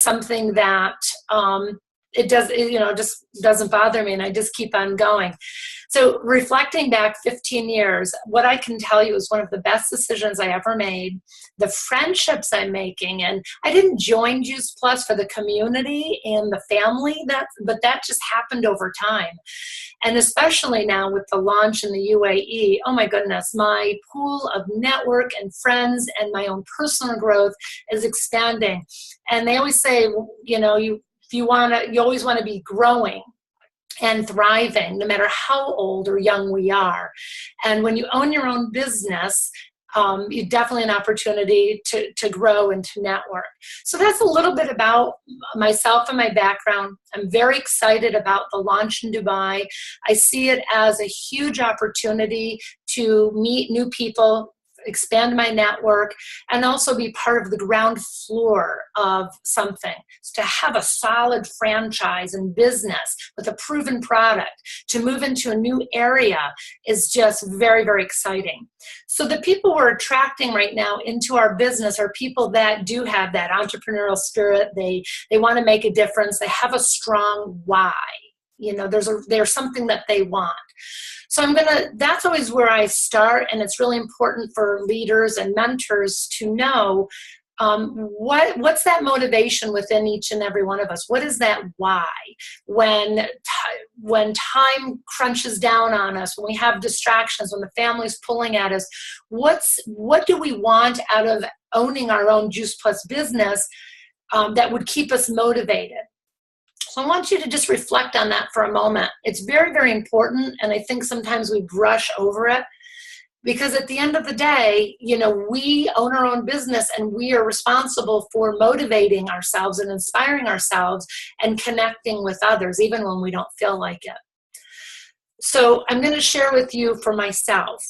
something that just doesn't bother me, and I just keep on going. So reflecting back 15 years, what I can tell you is one of the best decisions I ever made. The friendships I'm making, and I didn't join Juice Plus for the community and the family, but that just happened over time. And especially now with the launch in the UAE, oh my goodness, my pool of network and friends and my own personal growth is expanding. And they always say, you always want to be growing and thriving, no matter how old or young we are. And when you own your own business, you definitely an opportunity to grow and to network. So that's a little bit about myself and my background. I'm very excited about the launch in Dubai. I see it as a huge opportunity to meet new people, expand my network, and also be part of the ground floor of something. To have a solid franchise and business with a proven product, to move into a new area is just very, very exciting. So the people we're attracting right now into our business are people that do have that entrepreneurial spirit. They want to make a difference. They have a strong why. There's something that they want. So that's always where I start, and it's really important for leaders and mentors to know what's that motivation within each and every one of us. What is that why? When time crunches down on us, when we have distractions, when the family's pulling at us, what do we want out of owning our own Juice Plus business that would keep us motivated? So I want you to just reflect on that for a moment. It's very, very important, and I think sometimes we brush over it because at the end of the day, we own our own business and we are responsible for motivating ourselves and inspiring ourselves and connecting with others, even when we don't feel like it. So I'm going to share with you for myself,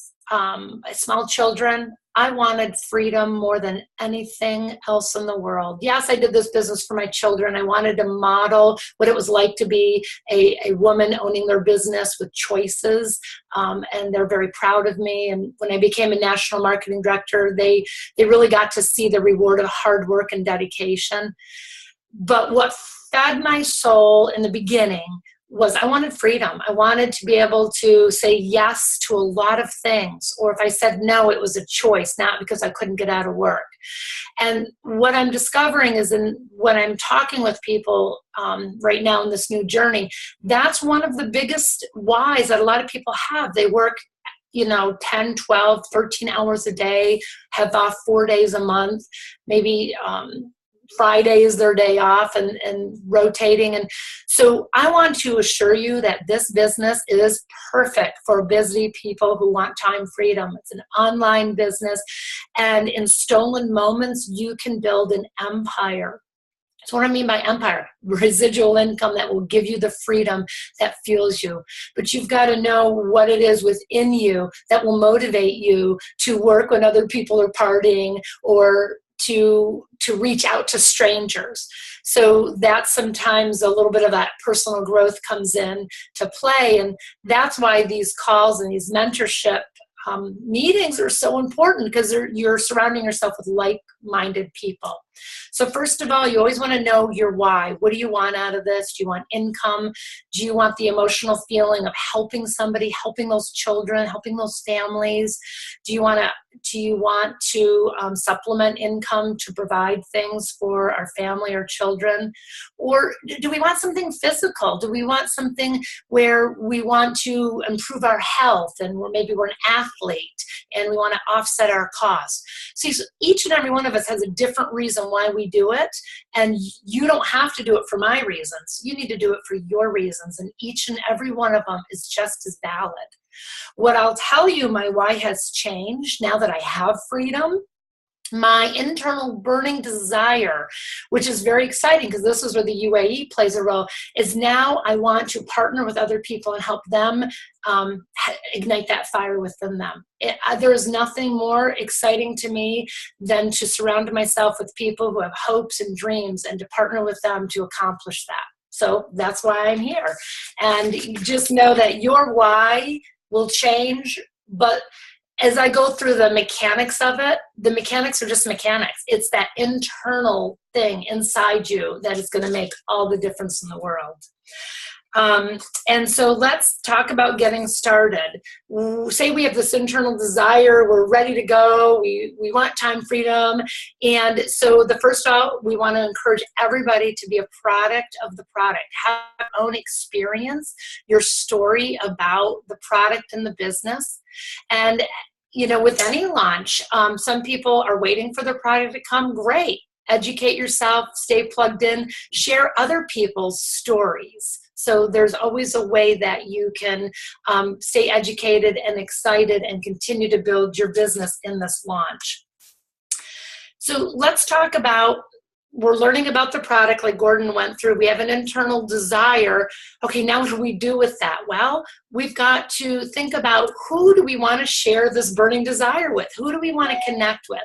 small children. I wanted freedom more than anything else in the world. Yes, I did this business for my children. I wanted to model what it was like to be a woman owning their business with choices, and they're very proud of me. And when I became a national marketing director, they really got to see the reward of hard work and dedication. But what fed my soul in the beginning was I wanted freedom. I wanted to be able to say yes to a lot of things. Or if I said no, it was a choice, not because I couldn't get out of work. And what I'm discovering is when I'm talking with people right now in this new journey, that's one of the biggest whys that a lot of people have. They work 10, 12, 13 hours a day, have off 4 days a month, maybe Friday is their day off and rotating. And so I want to assure you that this business is perfect for busy people who want time freedom. It's an online business, and in stolen moments, you can build an empire. So what I mean by empire, residual income that will give you the freedom that fuels you. But you've got to know what it is within you that will motivate you to work when other people are partying or to reach out to strangers. So that's sometimes a little bit of that personal growth comes in to play. And that's why these calls and these mentorship meetings are so important, because you're surrounding yourself with like-minded people. So first of all, you always want to know your why. What do you want out of this? Do you want income? Do you want the emotional feeling of helping somebody, helping those children, helping those families? Do you want to supplement income to provide things for our family or children? Or do we want something physical? Do we want something where we want to improve our health and maybe we're an athlete and we want to offset our costs? See, so each and every one of us has a different reason why we do it, and you don't have to do it for my reasons. You need to do it for your reasons, and each and every one of them is just as valid. What I'll tell you, my why has changed now that I have freedom. My internal burning desire, which is very exciting because this is where the UAE plays a role, is now I want to partner with other people and help them ignite that fire within them. There is nothing more exciting to me than to surround myself with people who have hopes and dreams and to partner with them to accomplish that. So that's why I'm here. And you just know that your why will change, but as I go through the mechanics of it, the mechanics are just mechanics. It's that internal thing inside you that is going to make all the difference in the world. And so let's talk about getting started. Say we have this internal desire, we're ready to go, we want time freedom. And so the first off, we want to encourage everybody to be a product of the product. Have your own experience, your story about the product and the business. And, you know, with any launch, some people are waiting for the product to come. Great. Educate yourself, stay plugged in, share other people's stories. So there's always a way that you can stay educated and excited and continue to build your business in this launch. So let's talk about, we're learning about the product like Gordon went through. We have an internal desire. Okay, now what do we do with that? Well, we've got to think about who do we want to share this burning desire with? Who do we want to connect with?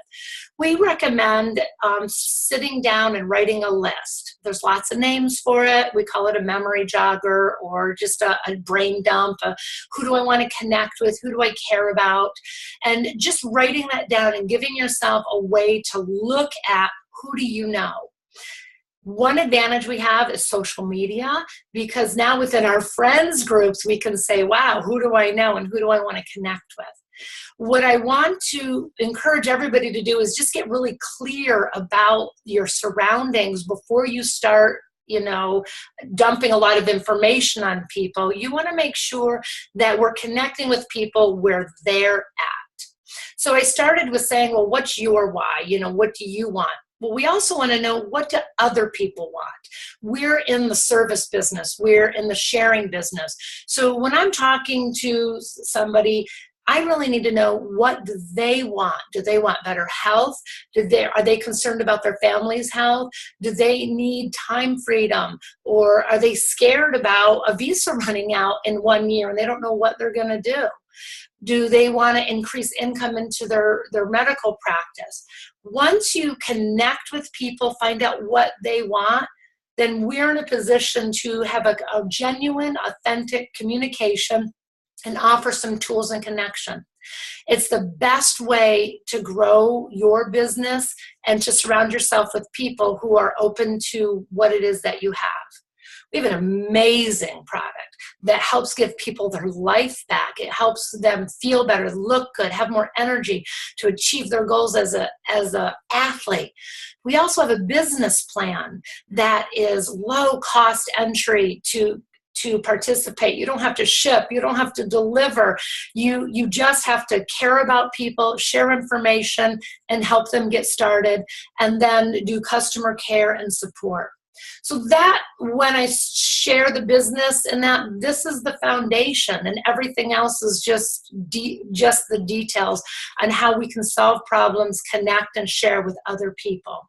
We recommend sitting down and writing a list. There's lots of names for it. We call it a memory jogger or just a brain dump. Who do I want to connect with? Who do I care about? And just writing that down and giving yourself a way to look at who do you know. One advantage we have is social media, because now within our friends groups, we can say, wow, who do I know and who do I want to connect with? What I want to encourage everybody to do is just get really clear about your surroundings before you start, you know, dumping a lot of information on people. You want to make sure that we're connecting with people where they're at. So I started with saying, well, what's your why? You know, what do you want? Well, we also want to know, what do other people want? We're in the service business. We're in the sharing business. So when I'm talking to somebody, I really need to know, what do they want? Do they want better health? Are they concerned about their family's health? Do they need time freedom? Or are they scared about a visa running out in 1 year and they don't know what they're going to do? Do they want to increase income into their medical practice? Once you connect with people, find out what they want, then we're in a position to have a genuine, authentic communication and offer some tools and connection. It's the best way to grow your business and to surround yourself with people who are open to what it is that you have. We have an amazing product that helps give people their life back. It helps them feel better, look good, have more energy to achieve their goals as an athlete. We also have a business plan that is low cost entry to participate. You don't have to ship, you don't have to deliver. You just have to care about people, share information, and help them get started, and then do customer care and support. So that, when I share the business and that, this is the foundation, and everything else is just the details on how we can solve problems, connect, and share with other people.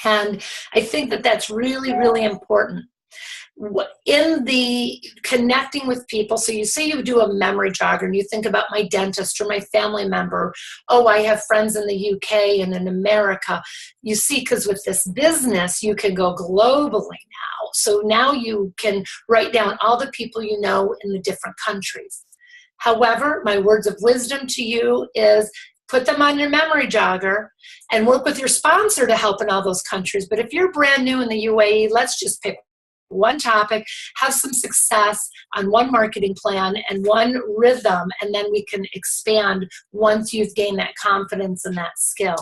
And I think that that's really, really important. In the connecting with people, so you say you do a memory jogger and you think about my dentist or my family member. Oh, I have friends in the UK and in America. You see, because with this business, you can go globally now. So now you can write down all the people you know in the different countries. However, my words of wisdom to you is, put them on your memory jogger and work with your sponsor to help in all those countries. But if you're brand new in the UAE, let's just pick one topic, have some success on one marketing plan and one rhythm, and then we can expand once you've gained that confidence and that skill.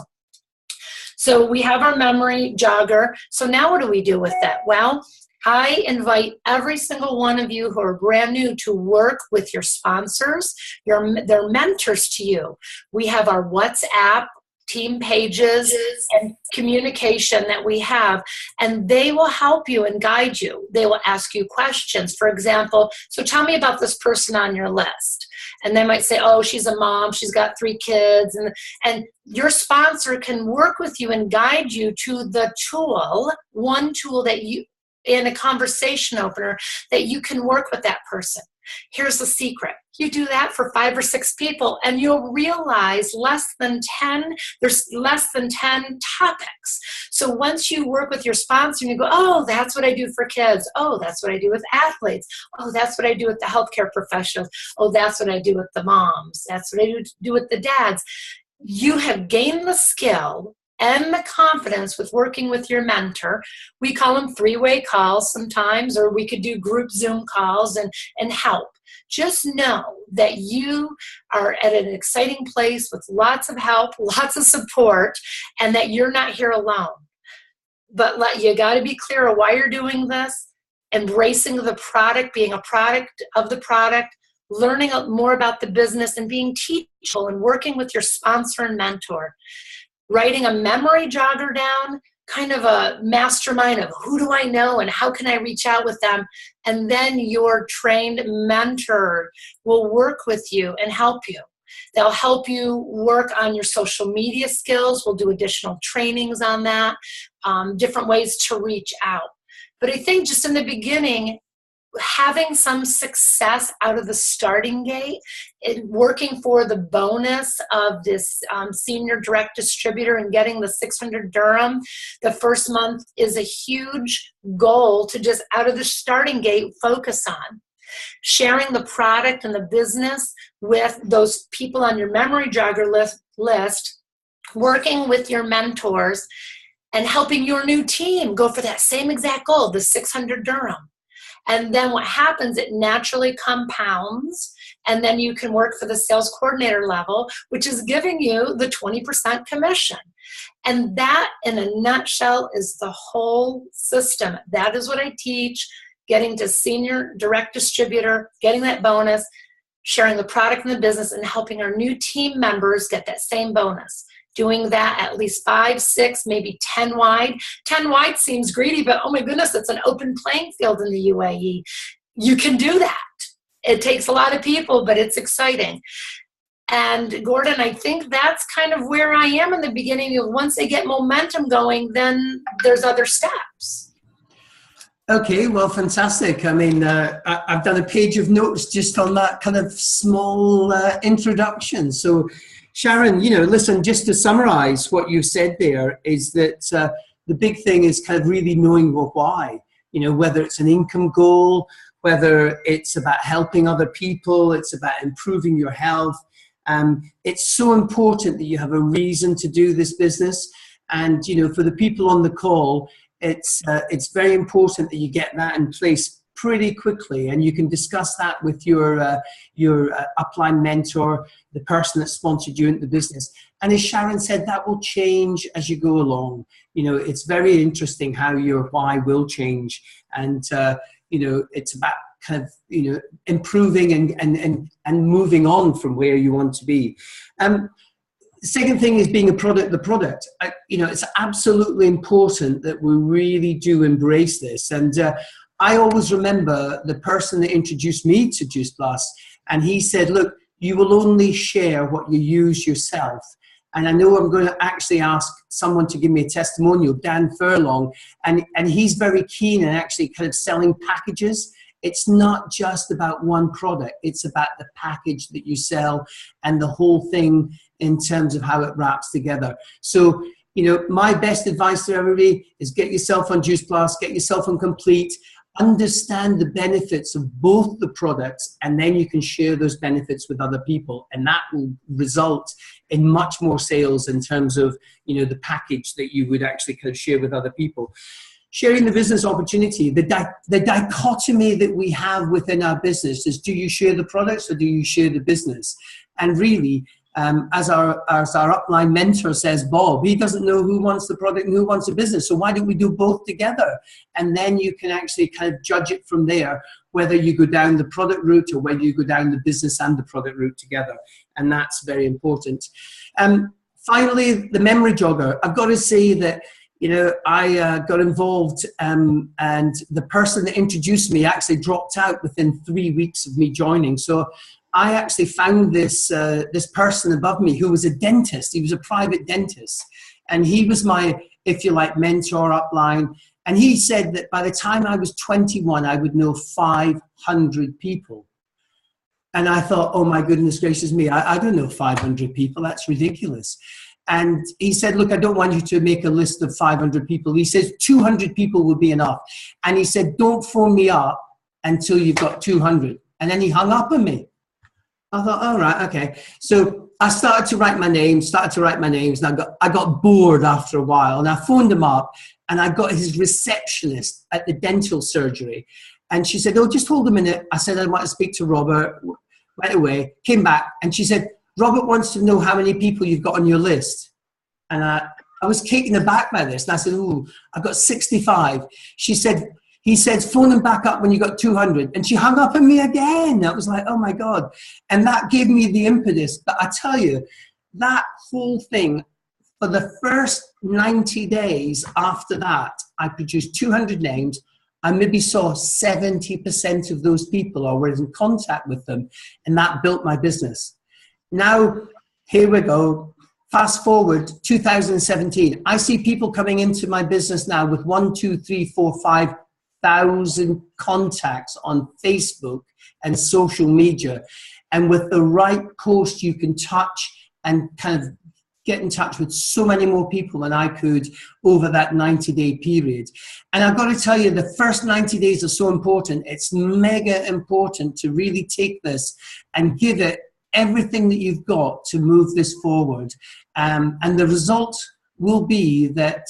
So we have our memory jogger. So now what do we do with that? Well, I invite every single one of you who are brand new to work with your sponsors. They're mentors to you. We have our WhatsApp team pages and communication that we have, and they will help you and guide you. They will ask you questions. For example, so tell me about this person on your list. And they might say, oh, she's a mom, she's got 3 kids. And your sponsor can work with you and guide you to the tool, one tool that you, in a conversation opener, that you can work with that person. Here's the secret. You do that for 5 or 6 people and you'll realize there's less than 10 topics. So once you work with your sponsor and you go, oh, that's what I do for kids. Oh, that's what I do with athletes. Oh, that's what I do with the healthcare professionals. Oh, that's what I do with the moms. That's what I do with the dads. You have gained the skill and the confidence with working with your mentor. We call them 3-way calls sometimes, or we could do group Zoom calls and help. Just know that you are at an exciting place with lots of help, lots of support, and that you're not here alone. But you got to be clear of why you're doing this, embracing the product, being a product of the product, learning more about the business, and being teachable and working with your sponsor and mentor. Writing a memory jogger down, kind of a mastermind of who do I know and how can I reach out with them. And then your trained mentor will work with you and help you. They'll help you work on your social media skills. We'll do additional trainings on that, different ways to reach out. But I think just in the beginning, having some success out of the starting gate, working for the bonus of this senior direct distributor and getting the 600 dirham the first month is a huge goal to just out of the starting gate focus on. Sharing the product and the business with those people on your memory jogger list, working with your mentors, and helping your new team go for that same exact goal, the 600 dirham. And then what happens, it naturally compounds, and then you can work for the sales coordinator level, which is giving you the 20% commission. And that, in a nutshell, is the whole system. That is what I teach, getting to senior direct distributor, getting that bonus, sharing the product and the business, and helping our new team members get that same bonus. Doing that at least 5, 6, maybe 10 wide. 10 wide seems greedy, but oh my goodness, it's an open playing field in the UAE. You can do that. It takes a lot of people, but it's exciting. And Gordon, I think that's kind of where I am in the beginning. Once they get momentum going, then there's other steps. Okay, well, fantastic. I mean, I've done a page of notes just on that kind of small introduction. So, Sharon, listen, just to summarize what you said there is that the big thing is kind of really knowing your why, whether it's an income goal, whether it's about helping other people, it's about improving your health. It's so important that you have a reason to do this business. And, for the people on the call, it's very important that you get that in place pretty quickly, and you can discuss that with your upline mentor, the person that sponsored you into the business. And as Sharon said, that will change as you go along. It's very interesting how your why will change, and it's about kind of improving and moving on from where you want to be. The second thing is being a product. The product, it's absolutely important that we really do embrace this. And I always remember the person that introduced me to Juice Plus, and he said, look, you will only share what you use yourself. And I know I'm going to actually ask someone to give me a testimonial, Dan Furlong, and he's very keen on actually kind of selling packages. It's not just about one product. It's about the package that you sell and the whole thing in terms of how it wraps together. So, my best advice to everybody is get yourself on Juice Plus, get yourself on Complete, understand the benefits of both the products, and then you can share those benefits with other people. And that will result in much more sales in terms of, the package that you would actually kind of share with other people. Sharing the business opportunity, the dichotomy that we have within our business is, do you share the products or do you share the business? And really, as our upline mentor says, Bob, he doesn't know who wants the product and who wants the business. So why don't we do both together? And then you can actually kind of judge it from there, whether you go down the product route or whether you go down the business and the product route together. And that's very important. Finally, the memory jogger. I've got to say that, I got involved and the person that introduced me actually dropped out within 3 weeks of me joining. So I actually found this person above me who was a dentist. He was a private dentist. And he was my, if you like, mentor upline. And he said that by the time I was 21, I would know 500 people. And I thought, oh my goodness gracious me, I don't know 500 people. That's ridiculous. And he said, look, I don't want you to make a list of 500 people. He says 200 people will be enough. And he said, don't phone me up until you've got 200. And then he hung up on me. I thought, all right, okay. So I started to write my names, and I got bored after a while. And I phoned him up, and I got his receptionist at the dental surgery. And she said, oh, just hold a minute. I said, I want to speak to Robert. Went away, came back, and she said, Robert wants to know how many people you've got on your list. And I was taken aback by this. And I said, oh, I've got 65. She said, he says, phone him back up when you got 200. And she hung up on me again. I was like, oh my God. And that gave me the impetus. But I tell you, that whole thing, for the first 90 days after that, I produced 200 names. I maybe saw 70% of those people or was in contact with them. And that built my business. Now, here we go. Fast forward 2017. I see people coming into my business now with 1, 2, 3, 4, 5,000 contacts on Facebook and social media. And with the right post, you can touch and kind of get in touch with so many more people than I could over that 90-day period. And I've got to tell you, the first 90 days are so important. It's mega important to really take this and give it everything that you've got to move this forward. And the result will be that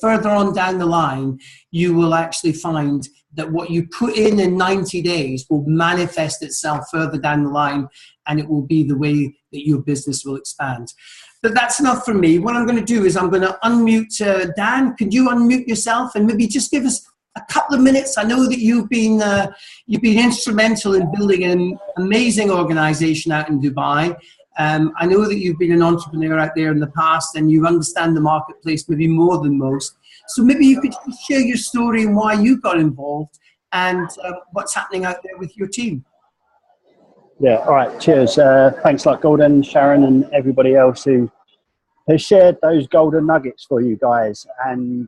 further on down the line, you will actually find that what you put in 90 days will manifest itself further down the line, and it will be the way that your business will expand. But that's enough for me. What I'm going to do is I'm going to unmute Dan. Could you unmute yourself and maybe just give us a couple of minutes? I know that you've been instrumental in building an amazing organization out in Dubai. I know that you've been an entrepreneur out there in the past and you understand the marketplace maybe more than most. So maybe you could share your story and why you got involved and what's happening out there with your team. Yeah, all right, cheers. Thanks a lot, Gordon, Sharon, and everybody else who has shared those golden nuggets for you guys. And,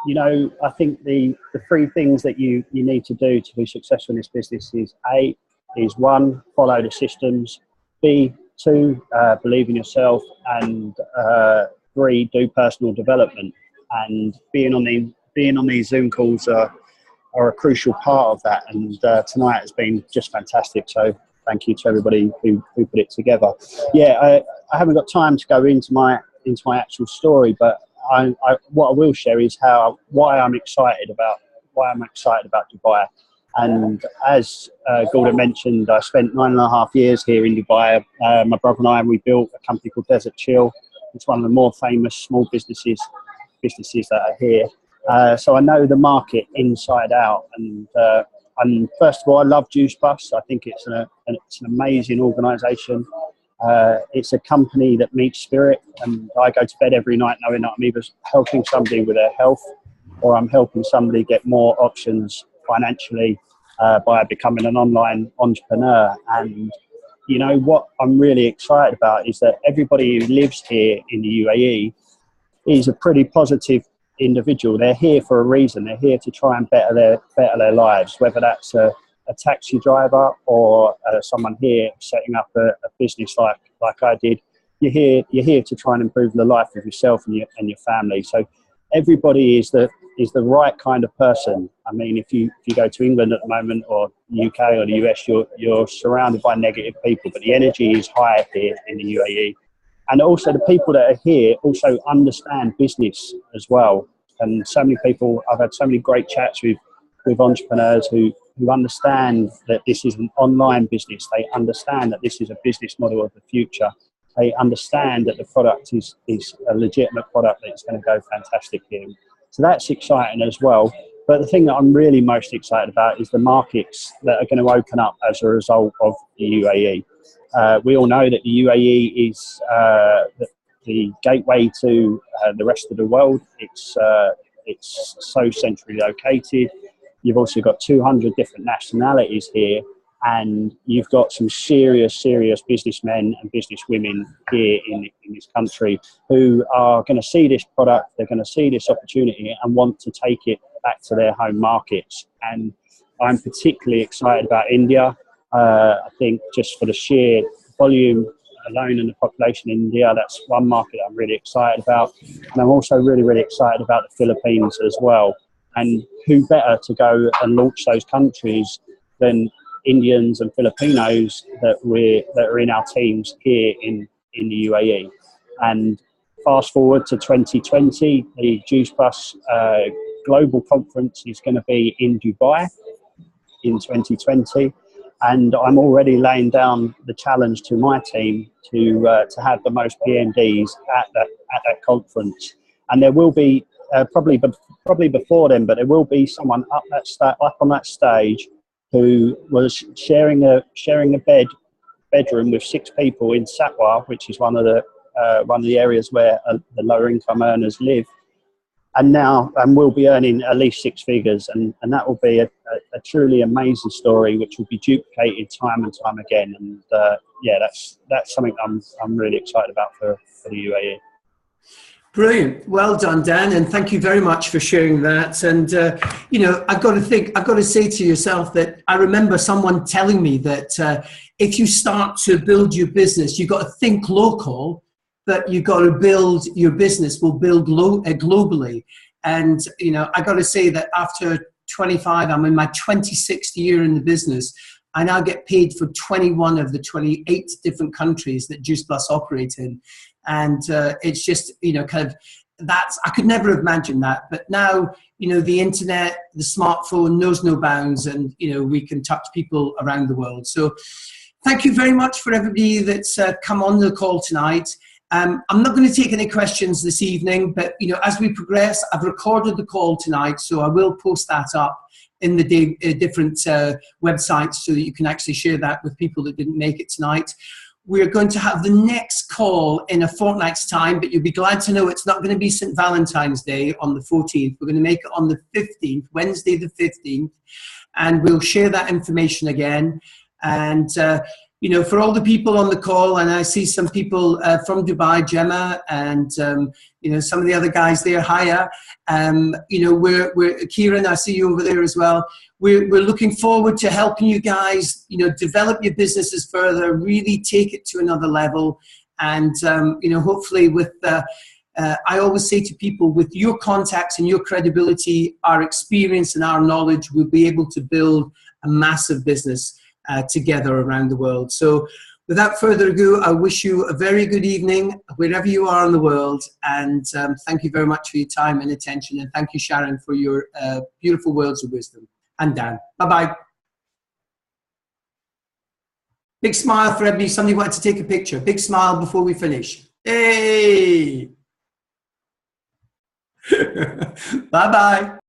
you know, I think the three things that you need to do to be successful in this business is A, is 1, follow the systems, B, 2, believe in yourself, and 3, do personal development. And being on these Zoom calls are a crucial part of that. And tonight has been just fantastic. So thank you to everybody who put it together. Yeah, I haven't got time to go into my actual story, but what I will share is why I'm excited about Dubai. And as Gordon mentioned, I spent 9.5 years here in Dubai. My brother and I, we built a company called Desert Chill. It's one of the more famous small businesses that are here. So I know the market inside out. And first of all, I love Juice Bus. I think it's an amazing organisation. It's a company that meets spirit, and I go to bed every night knowing that I'm either helping somebody with their health or I'm helping somebody get more options financially by becoming an online entrepreneur. And you know what I'm really excited about is that everybody who lives here in the UAE is a pretty positive individual. They're here for a reason. They're here to try and better their lives, whether that's a taxi driver or someone here setting up a business like I did. You're here to try and improve the life of yourself and your family. So everybody is the right kind of person. I mean, if you go to England at the moment, or UK or the US, you're surrounded by negative people, but the energy is high here in the UAE. And also the people that are here also understand business as well. And so many people, I've had so many great chats with entrepreneurs who understand that this is an online business. They understand that this is a business model of the future. They understand that the product is a legitimate product that's going to go fantastic here. So that's exciting as well. But the thing that I'm really most excited about is the markets that are going to open up as a result of the UAE. We all know that the UAE is the gateway to the rest of the world. It's so centrally located. You've also got 200 different nationalities here, and you've got some serious businessmen and businesswomen here in this country who are going to see this product, they're going to see this opportunity and want to take it back to their home markets. And I'm particularly excited about India. I think just for the sheer volume alone and the population in India, that's one market I'm really excited about. And I'm also really, really excited about the Philippines as well. And who better to go and launch those countries than Indians and Filipinos that are in our teams here in the UAE. And fast forward to 2020, the Juice Plus Global Conference is going to be in Dubai in 2020. And I'm already laying down the challenge to my team to have the most PMDs at that conference. And there will be probably before then, but there will be someone up on that stage who was sharing a bedroom with 6 people in Satwa, which is one of the areas where the lower income earners live. And we'll be earning at least 6 figures, and that will be a truly amazing story, which will be duplicated time and time again. And that's something I'm really excited about for the UAE. Brilliant. Well done, Dan, and thank you very much for sharing that. And I've got to say to yourself that I remember someone telling me that if you start to build your business, you've got to think local, but you've got to build your business will build globally. And I got to say that after 25, I'm in my 26th year in the business. I now get paid for 21 of the 28 different countries that Juice Plus operate in. And it's just, I could never have imagined that. But now, the internet, the smartphone knows no bounds, and, we can touch people around the world. So thank you very much for everybody that's come on the call tonight. I'm not going to take any questions this evening, but, as we progress, I've recorded the call tonight, so I will post that up in the different websites so that you can actually share that with people that didn't make it tonight. We're going to have the next call in a fortnight's time, but you'll be glad to know it's not going to be St. Valentine's Day on the 14th. We're going to make it on the 15th, Wednesday the 15th, and we'll share that information again. And, for all the people on the call, and I see some people from Dubai, Gemma, and, some of the other guys there, Haya, we're Kieran, I see you over there as well. We're looking forward to helping you guys, develop your businesses further, really take it to another level. And, hopefully with, I always say to people, with your contacts and your credibility, our experience and our knowledge, we'll be able to build a massive business together around the world. So without further ado, I wish you a very good evening wherever you are in the world, and thank you very much for your time and attention, and thank you, Sharon, for your beautiful words of wisdom. And Dan, bye-bye. Big smile for everybody. Somebody wanted to take a picture. Big smile before we finish. Hey! Bye-bye.